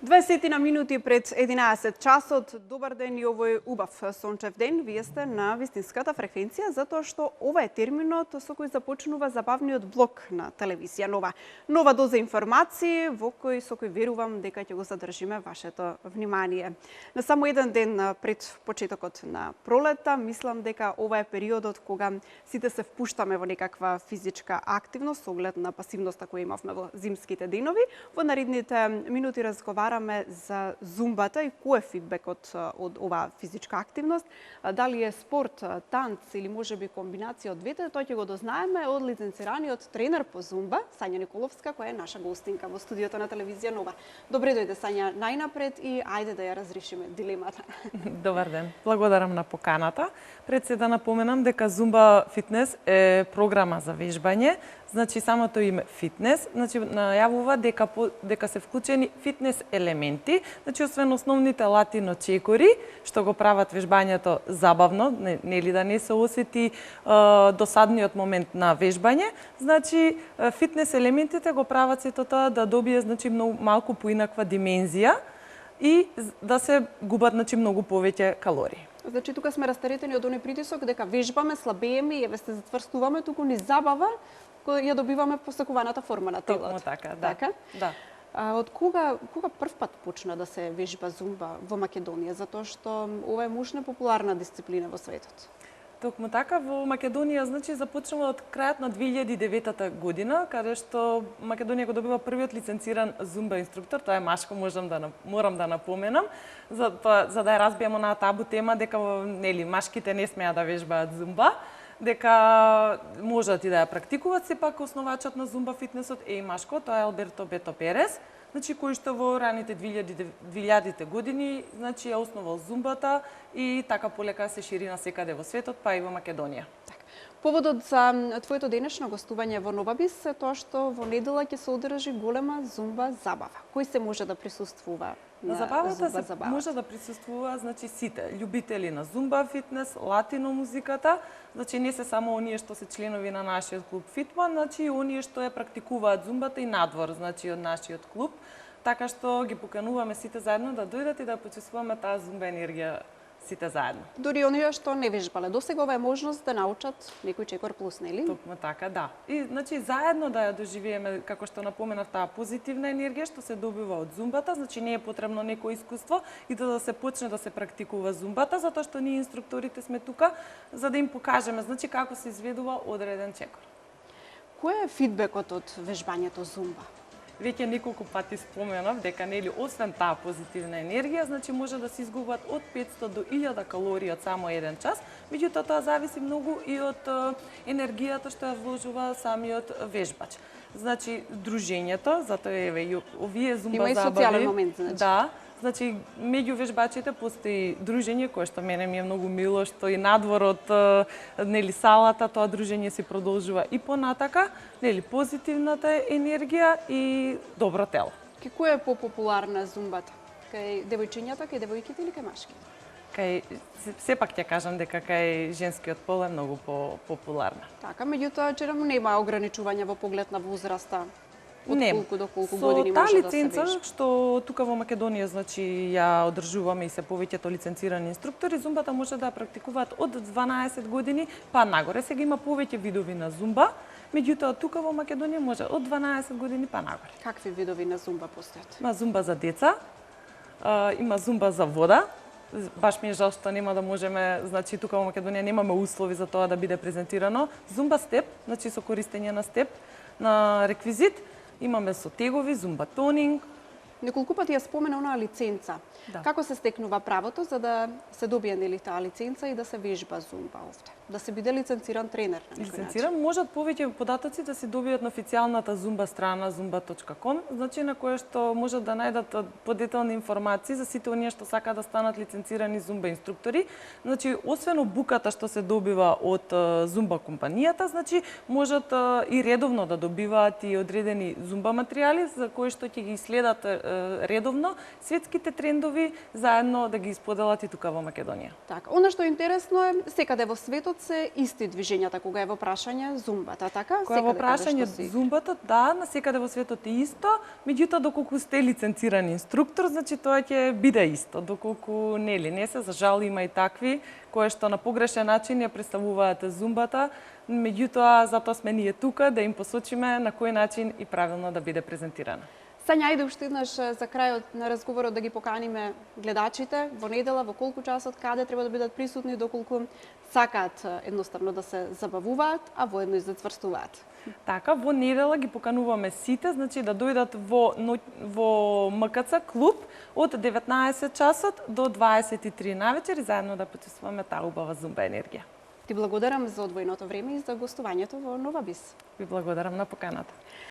20 на минути пред 11 часот. Добар ден и овој убав сончев ден. Вие сте на вистинската фреквенција, затоа што ова е терминот со кој започнува забавниот блок на телевизија Нова. Нова доза информации со кој верувам дека ќе го задржиме вашето внимание. На само еден ден пред почетокот на пролета, мислам дека ова е периодот кога сите се впуштаме во некаква физичка активност со оглед на пасивноста која имавме во зимските денови. Во наредните минути разговараме за зумбата и кој е фидбекот од оваа физичка активност. Дали е спорт, танц или можеби комбинација од двете, тоа ќе го дознаеме од лиценцираниот тренер по зумба, Сања Николовска, која е наша гостинка во студиото на телевизија Нова. Добре дојде, Сања, најнапред и ајде да ја разрешиме дилемата. Добар ден, благодарам на поканата. Пред се да напоменам дека Зумба Фитнес е програма за вежбање, значи самото име фитнес, значи најавува дека се вклучени фитнес елементи, значи освен основните латино чекори, што го прават вежбањето забавно, нели да не се осети досадниот момент на вежбање, значи фитнес елементите го прават сето тоа да добие значи малку поинаква димензија и да се губат значи многу повеќе калории. Значи тука сме растаретени од оној притисок дека вежбаме, слабееме и еве се затврстуваме, туку ни забава која ја добиваме постакуваната форма на телото. Токму така, да. Така? Да. Од кога прв пат почна да се вежба зумба во Македонија, затоа што ова е мощна популарна дисциплина во светот? Токму така, во Македонија значи започнува од крајот на 2009 година, каде што Македонија го добива првиот лиценциран зумба инструктор, тоа е машко, морам да напоменам, за да ја разбиеме на табу тема дека нели машките не смеа да вежбаат зумба, дека можат и да ја практикуваат, сепак основачот на зумба фитнесот е и машко, тоа е Алберто Бето Перес, значи кој што во раните 2000-те години значи ја основал зумбата и така полека се шири на секаде во светот, па и во Македонија. Поводот за твоето денешно гостување во Новабис е тоа што во недела ќе се одржи голема зумба забава. Кој се може да присуствува на забавата? Зумба забава? Може да присуствува значи сите љубители на зумба фитнес, латино музиката, значи не се само оние што се членови на нашиот клуб Фитман, значи и оние што ја практикуваат зумбата и надвор, значи од нашиот клуб, така што ги покануваме сите заедно да дојдат и да почувствуваме таа зумба енергија сите заедно. Дури оние што не вежбале досега, ова е можност да научат некој чекор плюс, нели? Токму така, да. И значи заедно да ја доживееме, како што напоменав, таа позитивна енергија што се добива од зумбата, значи не е потребно некој искуство и да се почне да се практикува зумбата, затоа што ние инструкторите сме тука за да им покажеме значи како се изведува одреден чекор. Кој е фидбекот од вежбањето зумба? Веќе неколку пати споменав дека нели освен таа позитивна енергија, значи може да се изгубат од 500 до 1000 калории од само еден час, меѓутоа тоа зависи многу и од енергијата што ја вложува самиот вежбач. Значи дружењето, затоа еве овие зумба забави. Има и социјален момент, значи. Да. Значи, меѓу вежбачите постои дружење кое што мене ми е многу мило, што и надвор од нели салата, тоа дружење се продолжува и понатака, нели позитивната енергија и добро тело. Која е попопуларна зумбата? Кај девојчињата, кај девојките или кај машките? Сепак ќе кажам дека кај женскиот пол е многу популарна. Така, меѓутоа черемо нема ограничување во поглед на возраста. Од колку до колку години таа може да се лиценца, вежба? што тука во Македонија значи ја одржуваме и се повеќето лиценцирани инструктори, зумбата може да ја практикуваат од 12 години па нагоре. Сега има повеќе видови на зумба, меѓутоа тука во Македонија може од 12 години па нагоре. Какви видови на зумба постојат? Има зумба за деца, има зумба за вода. Баш ми е жал што нема да можеме, значи тука во Македонија немаме услови за тоа да биде презентирано. Зумба степ, значи со користење на степ, на реквизит. Имаме со тегови, зумба тонинг. Неколку пати ја спомена онаа лиценца. Да. Како се стекнува правото за да се добие нели таа лиценца и да се вежба зумба овде? Да се биде лиценциран тренер на некој Лиценциран, можат повеќе податоци да се добијат на официјалната зумба страна zumba.com, значи на која што можат да најдат подетални информации за сите оние што сакаат да станат лиценцирани зумба инструктори. Значи освен обуката што се добива од зумба компанијата, значи можат и редовно да добиваат и одредени зумба материјали за кои што ќе ги следат редовно светските трендови, заедно да ги споделат и тука во Македонија. Така, она што е интересно е, секаде во светот се исти движењата кога е во прашање зумбата, така? Кога е во Секаде каде прашање што си. зумбата, да, насекаде во светот е исто, меѓутоа доколку сте лиценциран инструктор, значи тоа ќе биде исто, доколку нели не се, за жал има и такви кои што на погрешен начин ја представуваат зумбата, меѓутоа затоа сме ние тука да им посочиме на кој начин и правилно да биде презентирана. Сања, ајде уште еднаш за крајот на разговорот да ги поканиме гледачите во недела, во колку часот, каде треба да бидат присутни, доколку сакаат едноставно да се забавуваат, а воедно и зацврстуваат. Така, во недела ги покануваме сите, значи да дојдат во МКЦ клуб од 19 часот до 23 навечер и заедно да почувствуваме таа убава зумба енергија. Ти благодарам за одвоеното време и за гостувањето во Нова Бис. Ви благодарам на поканата.